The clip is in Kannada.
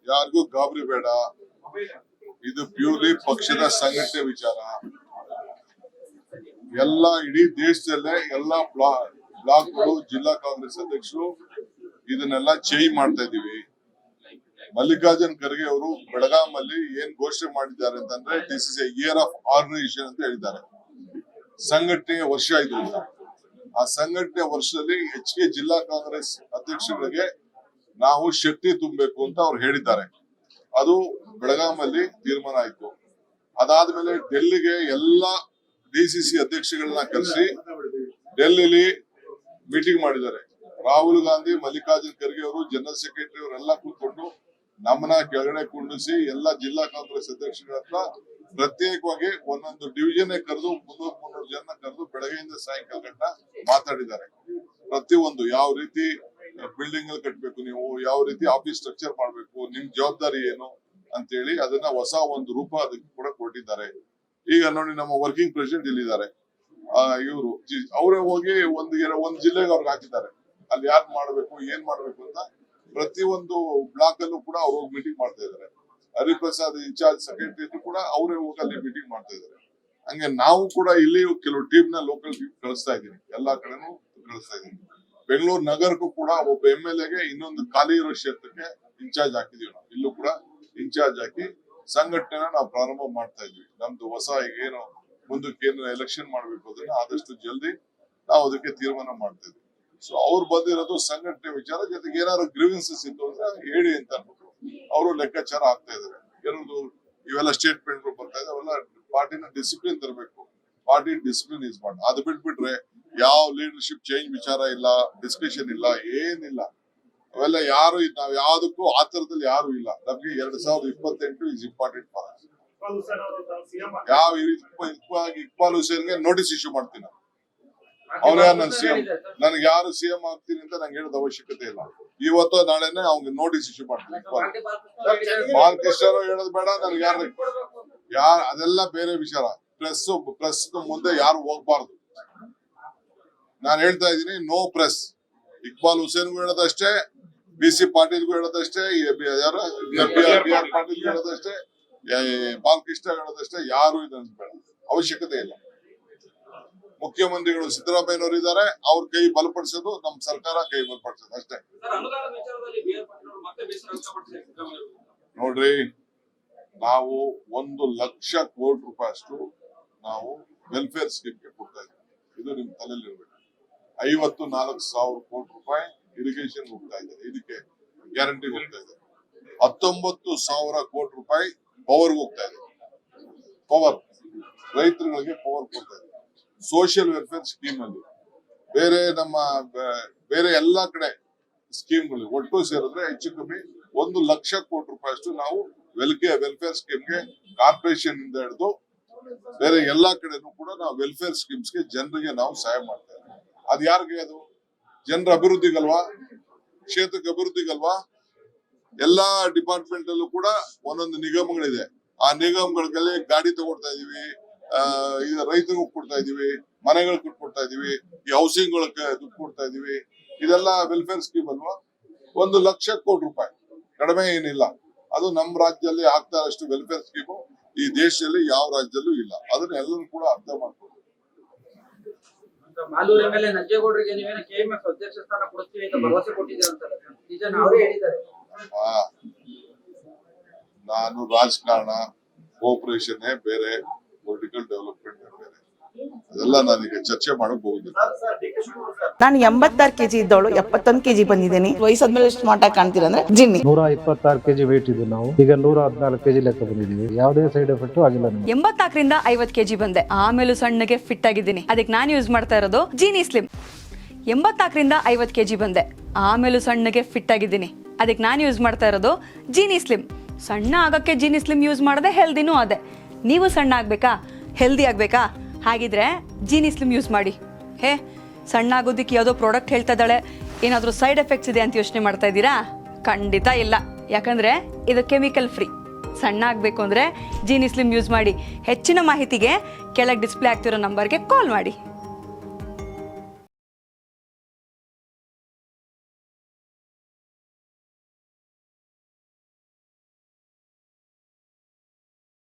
ಯಾರಿಗೂ ಗಾಬರಿ ಬೇಡ. ಇದು ಪ್ಯೂರ್ಲಿ ಪಕ್ಷದ ಸಂಘಟನೆ ವಿಚಾರ. ಎಲ್ಲ ಇಡೀ ದೇಶದಲ್ಲೇ ಎಲ್ಲ ಬ್ಲಾಕ್ಗಳು, ಜಿಲ್ಲಾ ಕಾಂಗ್ರೆಸ್ ಅಧ್ಯಕ್ಷರು ಇದನ್ನೆಲ್ಲ ಚೇಂಜ್ ಮಾಡ್ತಾ ಇದೀವಿ. ಮಲ್ಲಿಕಾರ್ಜುನ್ ಖರ್ಗೆ ಅವರು ಬೆಳಗಾಂ ಅಲ್ಲಿ ಏನ್ ಘೋಷಣೆ ಮಾಡಿದ್ದಾರೆ ಅಂತಂದ್ರೆ, this is a year of organisation ಅಂತ ಹೇಳಿದ್ದಾರೆ. ಸಂಘಟನೆಯ ವರ್ಷ ಇದು. ಆ ಸಂಘಟನೆಯ ವರ್ಷದಲ್ಲಿ ಹೆಚ್ಚಿಗೆ ಜಿಲ್ಲಾ ಕಾಂಗ್ರೆಸ್ ಅಧ್ಯಕ್ಷರಿಗೆ ನಾವು ಶಕ್ತಿ ತುಂಬಬೇಕು ಅಂತ ಅವ್ರು ಹೇಳಿದ್ದಾರೆ. ಅದು ಬೆಳಗಾಂ ಅಲ್ಲಿ ತೀರ್ಮಾನ ಆಯ್ತು. ಅದಾದ್ಮೇಲೆ ಡೆಲ್ಲಿಗೆ ಎಲ್ಲಾ ಡಿಸಿಸಿ ಅಧ್ಯಕ್ಷಗಳನ್ನ ಕರೆಸಿ ಡೆಲ್ಲಿಲಿ ಮೀಟಿಂಗ್ ಮಾಡಿದ್ದಾರೆ. ರಾಹುಲ್ ಗಾಂಧಿ, ಮಲ್ಲಿಕಾರ್ಜುನ್ ಖರ್ಗೆ ಅವರು, ಜನರಲ್ ಸೆಕ್ರೆಟರಿ ಅವರೆಲ್ಲ ಕೂತ್ಕೊಂಡು ನಮ್ಮನ್ನ ಕೆಳಗಡೆ ಕುಂಡಿಸಿ ಎಲ್ಲ ಜಿಲ್ಲಾ ಕಾಂಗ್ರೆಸ್ ಅಧ್ಯಕ್ಷರ ಹತ್ರ ಪ್ರತ್ಯೇಕವಾಗಿ ಒಂದೊಂದು ಡಿವಿಷನ್ ಕರೆದು 300 ಜನ ಕರೆದು ಬೆಳಗ್ಗೆಯಿಂದ ಸಾಯಂಕಾಲ ಗಂಟ ಮಾತಾಡಿದ್ದಾರೆ. ಪ್ರತಿಯೊಂದು ಯಾವ ರೀತಿ ಬಿಲ್ಡಿಂಗ್ ಕಟ್ಟಬೇಕು, ನೀವು ಯಾವ ರೀತಿ ಆಫೀಸ್ ಸ್ಟ್ರಕ್ಚರ್ ಮಾಡ್ಬೇಕು, ನಿಮ್ ಜವಾಬ್ದಾರಿ ಏನು ಅಂತ ಹೇಳಿ ಅದನ್ನ ಹೊಸ ಒಂದು ರೂಪ ಅದಕ್ಕೆ ಕೂಡ ಕೊಟ್ಟಿದ್ದಾರೆ. ಈಗ ನೋಡಿ, ನಮ್ಮ ವರ್ಕಿಂಗ್ ಪ್ರೆಸಿಡೆಂಟ್ ಇಲ್ಲಿದ್ದಾರೆ. ಇವರು ಅವರೇ ಹೋಗಿ ಒಂದು ಜಿಲ್ಲೆಗೆ ಅವ್ರಿಗೆ ಹಾಕಿದ್ದಾರೆ. ಅಲ್ಲಿ ಯಾರು ಮಾಡ್ಬೇಕು, ಏನ್ ಮಾಡ್ಬೇಕು ಅಂತ ಪ್ರತಿಯೊಂದು ಬ್ಲಾಕ್ ಅಲ್ಲೂ ಕೂಡ ಅವ್ರು ಹೋಗಿ ಮೀಟಿಂಗ್ ಮಾಡ್ತಾ ಇದ್ದಾರೆ. ಹರಿಪ್ರಸಾದ್ ಇನ್ಚಾರ್ಜ್ ಸೆಕ್ರೆಟರಿ ಕೂಡ ಅವರೇ ಹೋಗಿ ಅಲ್ಲಿ ಮೀಟಿಂಗ್ ಮಾಡ್ತಾ ಇದ್ದಾರೆ. ಹಂಗೆ ನಾವು ಕೂಡ ಇಲ್ಲಿ ಕೆಲವು ಟೀಮ್ ನ ಲೋಕಲ್ ಕಳಿಸ್ತಾ ಇದ್ದೀನಿ, ಎಲ್ಲಾ ಕಡೆನೂ ಕಳಿಸ್ತಾ ಇದ್ದೀನಿ. ಬೆಂಗಳೂರು ನಗರಕ್ಕೂ ಕೂಡ ಒಬ್ಬ MLA ಇನ್ನೊಂದು ಖಾಲಿ ಇರೋ ಕ್ಷೇತ್ರಕ್ಕೆ ಇನ್ಚಾರ್ಜ್ ಹಾಕಿದೀವಿ. ನಾವು ಇಲ್ಲೂ ಕೂಡ ಇನ್ಚಾರ್ಜ್ ಹಾಕಿ ಸಂಘಟನೆನ ನಾವು ಪ್ರಾರಂಭ ಮಾಡ್ತಾ ಇದ್ವಿ. ನಮ್ದು ಹೊಸ ಏನು ಮುಂದಕ್ಕೆ ಏನು ಎಲೆಕ್ಷನ್ ಮಾಡ್ಬೇಕು ಅದನ್ನ ಆದಷ್ಟು ಜಲ್ದಿ ನಾವು ಅದಕ್ಕೆ ತೀರ್ಮಾನ ಮಾಡ್ತಾ ಇದ್ವಿ. ಸೊ ಅವ್ರು ಬಂದಿರೋದು ಸಂಘಟನೆ ವಿಚಾರ. ಜೊತೆಗೆ ಏನಾದ್ರು ಗ್ರೀವೆನ್ಸಸ್ ಇತ್ತು ಅಂದ್ರೆ ಹೇಳಿ ಅಂತ ಅನ್ಬಿಟ್ಟು ಅವರು ಲೆಕ್ಕಾಚಾರ ಆಗ್ತಾ ಇದಾರೆ. ಕೆಲವು ಇವೆಲ್ಲ ಸ್ಟೇಟ್ಮೆಂಟ್ ಬರ್ತಾ ಇದೆ. ಅವೆಲ್ಲ ಪಾರ್ಟಿನ ಡಿಸಿಪ್ಲಿನ್ ತರಬೇಕು. ಪಾರ್ಟಿ ಡಿಸಿಪ್ಲಿನ್ ಯೂಸ್ ಮಾಡಿ. ಅದು ಬಿಟ್ಬಿಟ್ರೆ ಯಾವ ಲೀಡರ್ಶಿಪ್ ಚೇಂಜ್ ವಿಚಾರ ಇಲ್ಲ, ಡಿಸ್ಕಷನ್ ಇಲ್ಲ, ಏನಿಲ್ಲ. ಅವೆಲ್ಲ ಯಾರು ನಾವ್ ಯಾವ್ದಕ್ಕೂ ಆತರದಲ್ಲಿ ಯಾರು ಇಲ್ಲ. ನಮ್ಗೆ 2028 ಇಸ್ ಇಂಪಾರ್ಟೆಂಟ್ ಫಾರ್ ಅಸ್. ಯಾವ ಇಕ್ಬಾಲ್ ಹುಸೇನ್ಗೆ ನೋಟಿಸ್ ಇಶ್ಯೂ ಮಾಡ್ತೀನಿ. ಅವ್ರ ನನ್ CM, ನನ್ಗೆ ಯಾರು CM ಆಗ್ತೀನಿ ಅಂತ ನಂಗೆ ಹೇಳೋದ್ ಅವಶ್ಯಕತೆ ಇಲ್ಲ. ಇವತ್ತು ನಾಳೆನೆ ಅವ್ನಿಗೆ ನೋಟಿಸ್ ಇಶ್ಯೂ ಮಾಡ್ತೀನಿ. ಬಾಲಕೃಷ್ಣ ಹೇಳೋದ್ ಬೇಡ. ನನ್ಗೆ ಯಾರು ಅದೆಲ್ಲ ಬೇರೆ ವಿಚಾರ. ಪ್ರೆಸ್ ಮುಂದೆ ಯಾರು ಹೋಗ್ಬಾರ್ದು. ನಾನು ಹೇಳ್ತಾ ಇದ್ದೀನಿ, ನೋ ಪ್ರೆಸ್. ಇಕ್ಬಾಲ್ ಹುಸೇನ್ಗೂ ಹೇಳೋದಷ್ಟೇ, BC ಪಾಟೀಲ್ಗೂ ಹೇಳೋದಷ್ಟೇ, ಯಾರು BR ಪಾಟೀಲ್ಗೂ ಹೇಳೋದಷ್ಟೇ, ಬಾಲಕೃಷ್ಣ ಹೇಳೋದಷ್ಟೇ. ಯಾರು ಇದನ್ನ ಬೇಡ, ಅವಶ್ಯಕತೆ ಇಲ್ಲ. ಮುಖ್ಯಮಂತ್ರಿಗಳು ಸಿದ್ದರಾಮಯ್ಯನವರು ಇದ್ದಾರೆ, ಅವ್ರ ಕೈ ಬಲಪಡಿಸೋದು, ನಮ್ ಸರ್ಕಾರ ಕೈ ಬಲಪಡಿಸೋದು ಅಷ್ಟೇ. ನೋಡ್ರಿ, ನಾವು 1,00,000 ಕೋಟಿ ರೂಪಾಯಿ ಅಷ್ಟು ನಾವು ವೆಲ್ಫೇರ್ ಸ್ಕೀಮ್ಗೆ ಕೊಡ್ತಾ ಇದ್ದೀವಿ. ಇದು ನಿಮ್ ತಲೆಯಲ್ಲಿ ಇರ್ಬೇಕು. 54,000 ಕೋಟಿ ರೂಪಾಯಿ ಇರಿಗೇಷನ್ ಹೋಗ್ತಾ ಇದೆ, ಇದಕ್ಕೆ ಗ್ಯಾರಂಟಿ ಹೋಗ್ತಾ ಇದೆ. 19,000 ಕೋಟಿ ರೂಪಾಯಿ ಪವರ್ ಹೋಗ್ತಾ ಇದೆ. ಪವರ್ ರೈತರುಗಳಿಗೆ ಪವರ್ ಕೊಡ್ತಾ ಇದೆ. ಸೋಷಿಯಲ್ ವೆಲ್ಫೇರ್ ಸ್ಕೀಮ್ ಅಲ್ಲಿ ಬೇರೆ ಎಲ್ಲಾ ಕಡೆ ಸ್ಕೀಮ್ಗಳು ಒಟ್ಟು ಸೇರಿದ್ರೆ ಹೆಚ್ಚು ಕಮ್ಮಿ 1,00,000 ಕೋಟಿ ರೂಪಾಯಿ ಅಷ್ಟು ನಾವು ವೆಲ್ಫೇರ್ ಸ್ಕೀಮ್ಗೆ ಕಾರ್ಪೊರೇಷನ್ ಇಂದ ಹಿಡಿದು ಬೇರೆ ಎಲ್ಲಾ ಕಡೆನೂ ಕೂಡ ನಾವು ವೆಲ್ಫೇರ್ ಸ್ಕೀಮ್ಸ್ಗೆ ಜನರಿಗೆ ನಾವು ಸಹಾಯ ಮಾಡ್ತಾ ಇದ್ದೀವಿ. ಅದ್ ಯಾರಿಗೆ? ಅದು ಜನರ ಅಭಿವೃದ್ಧಿಗಲ್ವಾ, ಕ್ಷೇತ್ರಕ್ಕೆ ಅಭಿವೃದ್ಧಿಗಲ್ವಾ? ಎಲ್ಲಾ ಡಿಪಾರ್ಟ್ಮೆಂಟ್ ಅಲ್ಲೂ ಕೂಡ ಒಂದೊಂದು ನಿಗಮಗಳಿದೆ. ಆ ನಿಗಮಗಳಲ್ಲಿ ಗಾಡಿ ತಗೊಳ್ತಾ ಇದೀವಿ, ಈಗ ರೈತರಿಗೂ ಕೊಡ್ತಾ ಇದೀವಿ, ಮನೆಗಳು ಕೊಡ್ತಾ ಇದೀವಿ, ಈ ಹೌಸಿಂಗ್ ಗಳಿಗೆ ದುಡ್ಡು ಕೊಡ್ತಾ ಇದೀವಿ. ಇದೆಲ್ಲ ವೆಲ್ಫೇರ್ ಸ್ಕೀಮ್ ಅಲ್ವಾ? 1,00,000 ಕೋಟಿ ರೂಪಾಯಿ, ಕಡಿಮೆ ಏನಿಲ್ಲ. ಅದು ನಮ್ಮ ರಾಜ್ಯದಲ್ಲಿ ಆಗ್ತಾ ಇರೋಷ್ಟು ವೆಲ್ಫೇರ್ ಸ್ಕೀಮು ಈ ದೇಶದಲ್ಲಿ ಯಾವ ರಾಜ್ಯದಲ್ಲೂ ಇಲ್ಲ. ಅದನ್ನ ಎಲ್ಲರೂ ಕೂಡ ಅರ್ಥ ಮಾಡ್ಕೊಂಡು ನಾನು ರಾಜಕಾರಣ, ಕೋಆಪರೇಷನ್ ಬೇರೆ, ಪೊಲಿಟಿಕಲ್ ಡೆವಲಪ್ಮೆಂಟ್ ಬೇರೆ, ಅದೆಲ್ಲ ನಾನೀಗ ಚರ್ಚೆ ಮಾಡಕ್ ಹೋಗುದಿಲ್ಲ. ನಾನು 86 kg ಇದ್ದವಳು 71 kg ಬಂದಿದ್ದೀನಿ. ವಯಸ್ಸಾದ್ಮೇಲೆ ಸ್ಮಾರ್ಟ್ ಆಗಿ ಕಾಣ್ತೀರಂದ್ರೆ ಜಿನ್ನಿ. 126 kg ವೇಟ್ ಇದ್ದು ನಾವು ಈಗ 114 kg ಲೆಕ್ಕ ಬಂದಿದ್ದೀವಿ. ಯಾವುದೇ ಸೈಡ್ ಎಫೆಕ್ಟ್ ಆಗಿಲ್ಲ. 84ರಿಂದ 50 kg ಬಂದೆ. ಆಮೇಲೂ ಸಣ್ಣಗೆ ಫಿಟ್ ಆಗಿದ್ದೀನಿ. ಅದಕ್ಕೆ ನಾನು ಯೂಸ್ ಮಾಡ್ತಾ ಇರೋದು ಜೀನಿ ಸ್ಲಿಮ್. 84ರಿಂದ 50 kg ಬಂದೆ. ಆಮೇಲೂ ಸಣ್ಣಗೆ ಫಿಟ್ ಆಗಿದ್ದೀನಿ. ಅದಕ್ಕೆ ನಾನು ಯೂಸ್ ಮಾಡ್ತಾ ಇರೋದು ಜೀನಿ ಸ್ಲಿಮ್. ಸಣ್ಣ ಆಗಕ್ಕೆ ಜೀನಿ ಸ್ಲಿಮ್ ಯೂಸ್ ಮಾಡದೆ ಹೆಲ್ದಿನೂ ಅದೇ. ನೀವು ಸಣ್ಣ ಆಗ್ಬೇಕಾ, ಹೆಲ್ದಿ ಆಗ್ಬೇಕಾ? ಹಾಗಿದ್ರೆ ಜೀನಿ ಸ್ಲಿಮ್ ಯೂಸ್ ಮಾಡಿ. ಸಣ್ಣ ಆಗೋದಕ್ಕೆ ಯಾವುದೋ ಪ್ರಾಡಕ್ಟ್ ಹೇಳ್ತಾ ಇದ್ದಾಳೆ, ಏನಾದರೂ ಸೈಡ್ ಎಫೆಕ್ಟ್ಸ್ ಇದೆ ಅಂತ ಯೋಚನೆ ಮಾಡ್ತಾ ಇದ್ದೀರಾ? ಖಂಡಿತ ಇಲ್ಲ. ಯಾಕಂದ್ರೆ ಇದು ಕೆಮಿಕಲ್ ಫ್ರೀ. ಸಣ್ಣ ಆಗಬೇಕು ಅಂದರೆ ಜೀನಿ ಸ್ಲಿಮ್ ಯೂಸ್ ಮಾಡಿ. ಹೆಚ್ಚಿನ ಮಾಹಿತಿಗೆ ಕೆಳಗೆ ಡಿಸ್ಪ್ಲೇ ಆಗ್ತಿರೋ ನಂಬರ್ಗೆ ಕಾಲ್ ಮಾಡಿ.